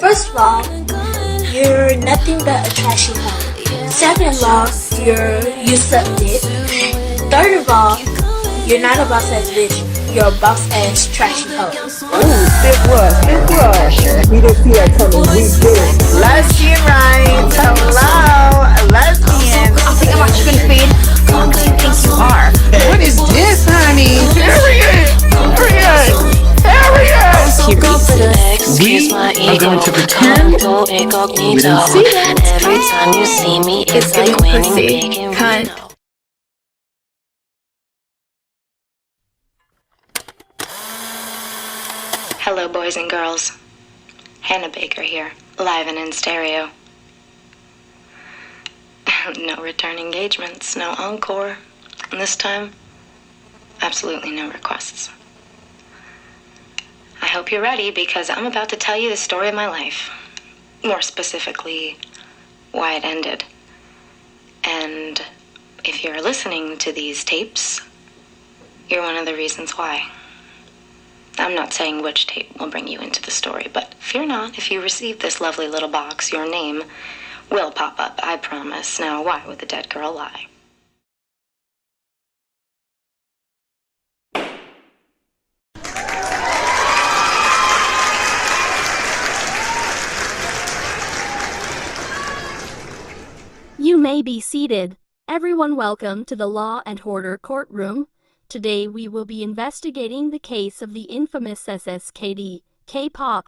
First of all, you're nothing but a trashy hoe. Second of all, you sucked it. Third of all, you're not a boss ass bitch. You're a boss ass trashy hoe. Ooh, thick rush. We didn't see that coming. We did. Lesbian rights. Hello, lesbian. I think I'm on chicken feed. Who do you think you are? What is this, honey? Period. We are going to pretend we didn't see that. Every time you see me, it's like winning big in Reno. Hello, boys and girls. Hannah Baker here, live and in stereo. No return engagements, no encore. And this time, absolutely no requests. I hope you're ready because I'm about to tell you the story of my life. More specifically, why it ended. And if you're listening to these tapes, you're one of the reasons why. I'm not saying which tape will bring you into the story, but fear not, if you receive this lovely little box, your name will pop up, I promise. Now, why would the dead girl lie? You may be seated. Everyone welcome to the Law and Order courtroom. Today we will be investigating the case of the infamous SSKD, Kpop.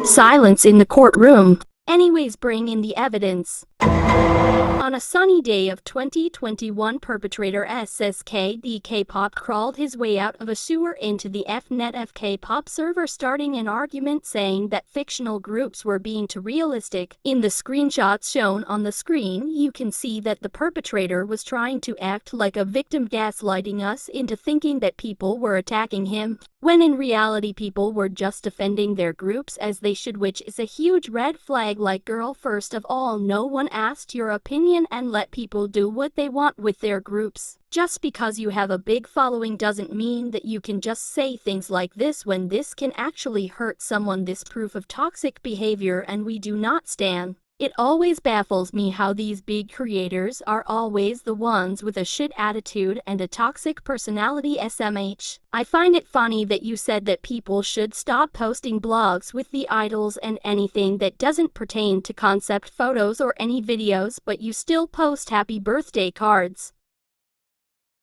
Silence in the courtroom. Anyways, bring in the evidence. On a sunny day of 2021, perpetrator SSKD Kpop crawled his way out of a sewer into the Fnet of Kpop server, starting an argument saying that fictional groups were being too realistic. In the screenshots shown on the screen, you can see that the perpetrator was trying to act like a victim, gaslighting us into thinking that people were attacking him, when in reality people were just defending their groups as they should, which is a huge red flag. Like, girl, first of all, no one asked your opinion, and let people do what they want with their groups. Just because you have a big following doesn't mean that you can just say things like this when this can actually hurt someone. This proof of toxic behavior, and we do not stand. It always baffles me how these big creators are always the ones with a shit attitude and a toxic personality. SMH. I find it funny that you said that people should stop posting blogs with the idols and anything that doesn't pertain to concept photos or any videos, but you still post happy birthday cards.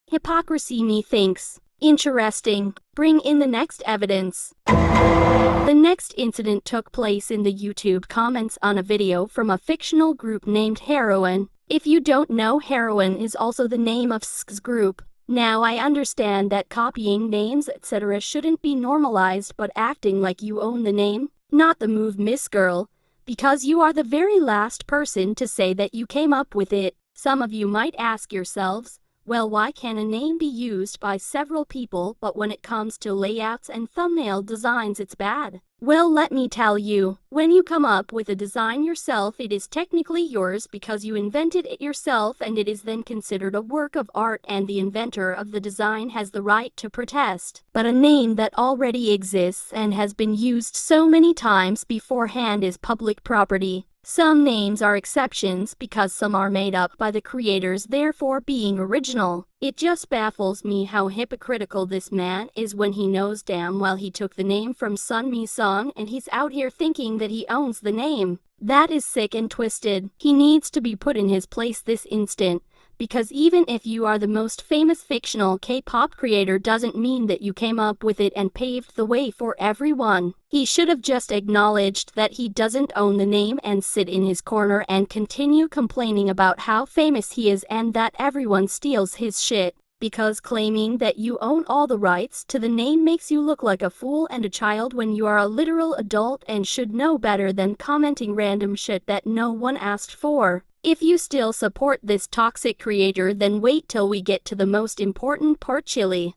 Hypocrisy, methinks. Interesting. Bring in the next evidence. The next incident took place in the YouTube comments on a video from a fictional group named Heroin. If you don't know, Heroin is also the name of SK's group. Now, I understand that copying names etc. shouldn't be normalized, but acting like you own the name, not the move, Miss Girl, because you are the very last person to say that you came up with it. Some of you might ask yourselves, well, why can a name be used by several people, but when it comes to layouts and thumbnail designs it's bad? Well, let me tell you, when you come up with a design yourself, it is technically yours because you invented it yourself, and it is then considered a work of art, and the inventor of the design has the right to protest. But a name that already exists and has been used so many times beforehand is public property. Some names are exceptions because some are made up by the creators, therefore being original. It just baffles me how hypocritical this man is when he knows damn well he took the name from Sunmi Song and he's out here thinking that he owns the name. That is sick and twisted. He needs to be put in his place this instant. Because even if you are the most famous fictional K-pop creator doesn't mean that you came up with it and paved the way for everyone. He should have just acknowledged that he doesn't own the name and sit in his corner and continue complaining about how famous he is and that everyone steals his shit. Because claiming that you own all the rights to the name makes you look like a fool and a child when you are a literal adult and should know better than commenting random shit that no one asked for. If you still support this toxic creator, then wait till we get to the most important part, chili.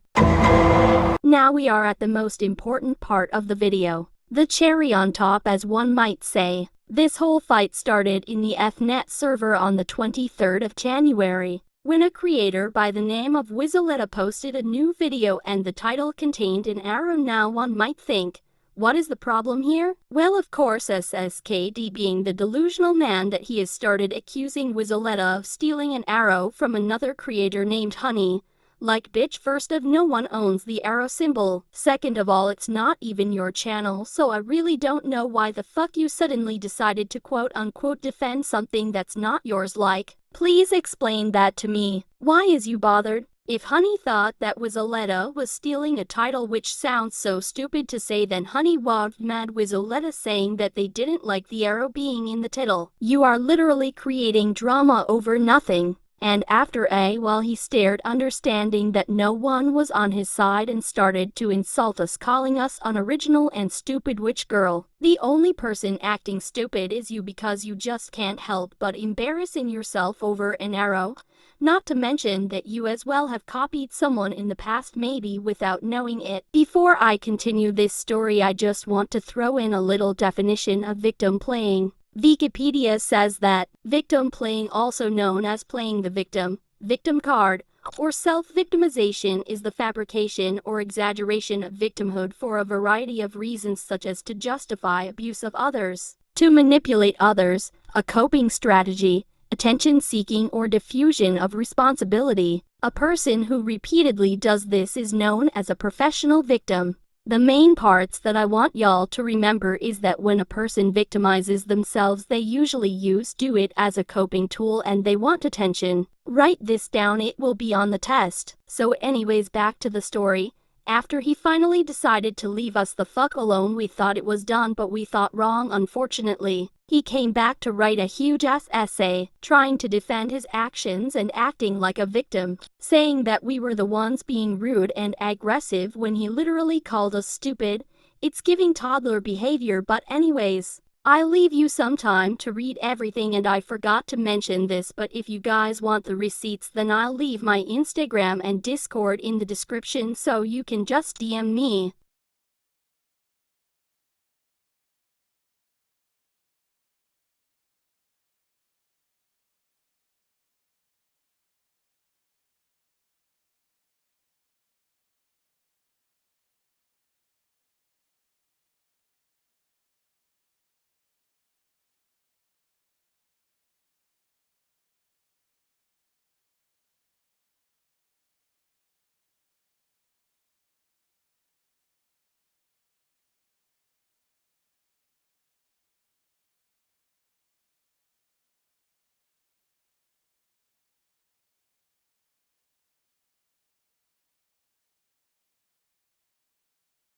Now we are at the most important part of the video. The cherry on top, as one might say. This whole fight started in the Fnet server on the 23rd of January. when a creator by the name of Wizoletta posted a new video and the title contained an arrow. Now one might think, what is the problem here? Well, of course, SSKD, being the delusional man that he has, started accusing Wizoletta of stealing an arrow from another creator named Honey. Like, bitch, first of all, no one owns the arrow symbol. Second of all, it's not even your channel, so I really don't know why the fuck you suddenly decided to quote-unquote defend something that's not yours. Like, please explain that to me. Why is you bothered? If Honey thought that Wizoletta was stealing a title, which sounds so stupid to say, then Honey would mad Wizoletta saying that they didn't like the arrow being in the title. You are literally creating drama over nothing. And after a while he stared, understanding that no one was on his side, and started to insult us, calling us unoriginal and stupid. Which, girl, the only person acting stupid is you, because you just can't help but embarrassing yourself over an arrow. Not to mention that you as well have copied someone in the past, maybe without knowing it. Before I continue this story, I just want to throw in a little definition of victim playing. Wikipedia says that victim playing, also known as playing the victim card, or self-victimization, is the fabrication or exaggeration of victimhood for a variety of reasons, such as to justify abuse of others, to manipulate others, a coping strategy, attention seeking, or diffusion of responsibility. A person who repeatedly does this is known as a professional victim. The main parts that I want y'all to remember is that when a person victimizes themselves, they usually do it as a coping tool, and they want attention. Write this down, it will be on the test. So anyways, back to the story. After he finally decided to leave us the fuck alone, we thought it was done, but we thought wrong. Unfortunately, he came back to write a huge ass essay, trying to defend his actions and acting like a victim, saying that we were the ones being rude and aggressive when he literally called us stupid. It's giving toddler behavior. But anyways, I'll leave you some time to read everything, and I forgot to mention this, but if you guys want the receipts, then I'll leave my Instagram and Discord in the description, so you can just DM me.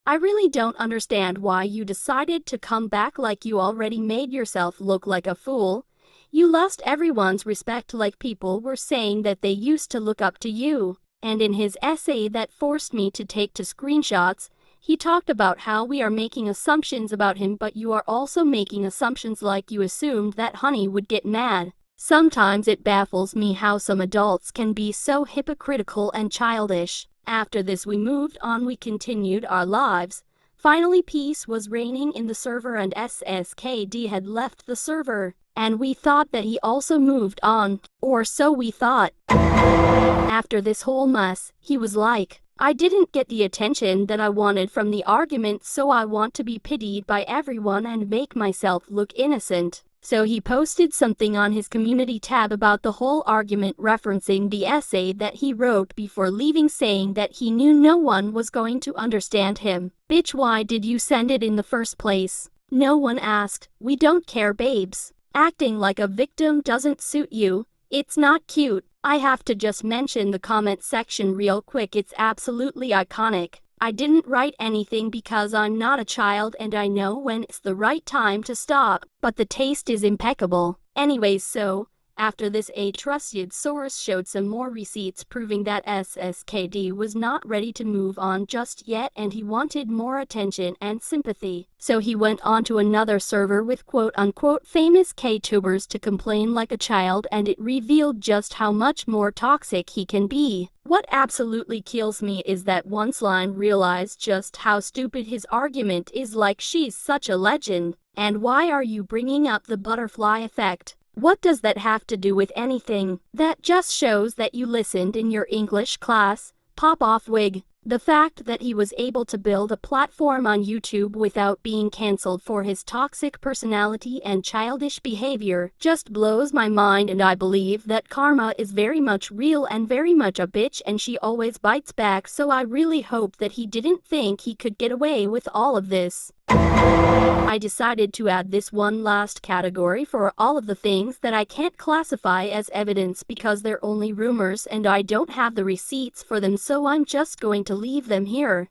I really don't understand why you decided to come back. Like, you already made yourself look like a fool. You lost everyone's respect, like people were saying that they used to look up to you. And in his essay that forced me to take to screenshots, he talked about how we are making assumptions about him, but you are also making assumptions, like you assumed that Honey would get mad. Sometimes it baffles me how some adults can be so hypocritical and childish. After this we moved on, we continued our lives. Finally peace was reigning in the server, and SSKD had left the server. And we thought that he also moved on, or so we thought. After this whole mess, he was like, I didn't get the attention that I wanted from the argument, so I want to be pitied by everyone and make myself look innocent. So he posted something on his community tab about the whole argument, referencing the essay that he wrote before leaving, saying that he knew no one was going to understand him. Bitch, why did you send it in the first place? No one asked. We don't care, babes. Acting like a victim doesn't suit you. It's not cute. I have to just mention the comment section real quick. It's absolutely iconic. I didn't write anything because I'm not a child and I know when it's the right time to stop, but the taste is impeccable. Anyways, so after this, a trusted source showed some more receipts proving that SSKD was not ready to move on just yet, and he wanted more attention and sympathy. So he went on to another server with quote-unquote famous K-tubers to complain like a child, and it revealed just how much more toxic he can be. What absolutely kills me is that once Line realized just how stupid his argument is, like, she's such a legend, and why are you bringing up the butterfly effect? What does that have to do with anything? That just shows that you listened in your English class. Pop off wig. The fact that he was able to build a platform on YouTube without being cancelled for his toxic personality and childish behavior just blows my mind, and I believe that karma is very much real and very much a bitch, and she always bites back, so I really hope that he didn't think he could get away with all of this. I decided to add this one last category for all of the things that I can't classify as evidence because they're only rumors and I don't have the receipts for them, so I'm just going to leave them here.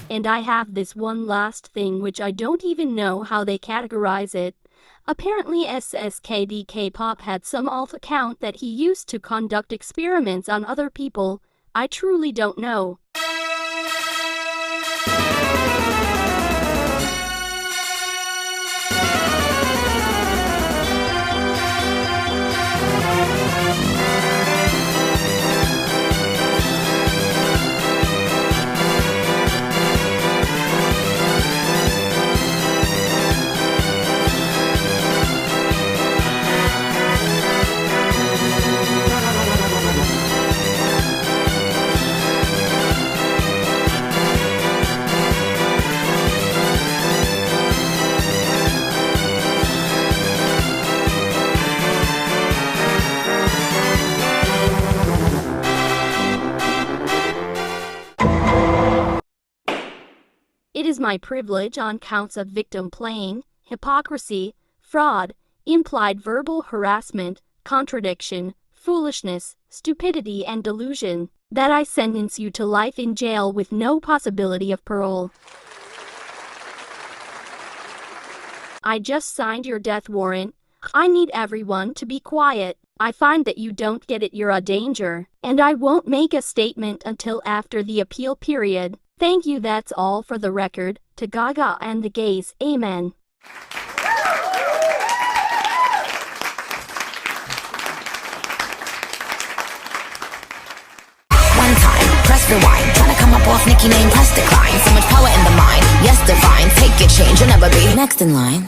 And I have this one last thing which I don't even know how they categorize it. Apparently SSKD Kpop had some alt account that he used to conduct experiments on other people. I truly don't know. It is my privilege on counts of victim playing, hypocrisy, fraud, implied verbal harassment, contradiction, foolishness, stupidity and delusion, that I sentence you to life in jail with no possibility of parole. I just signed your death warrant. I need everyone to be quiet. I find that you don't get it, you're a danger, and I won't make a statement until after the appeal period. Thank you, that's all for the record. To Gaga and the gays, amen. One time, press rewind. Tryna come up off Nicki name, press decline. So much power in the mind, yes divine. Take your change, you'll never be next in line.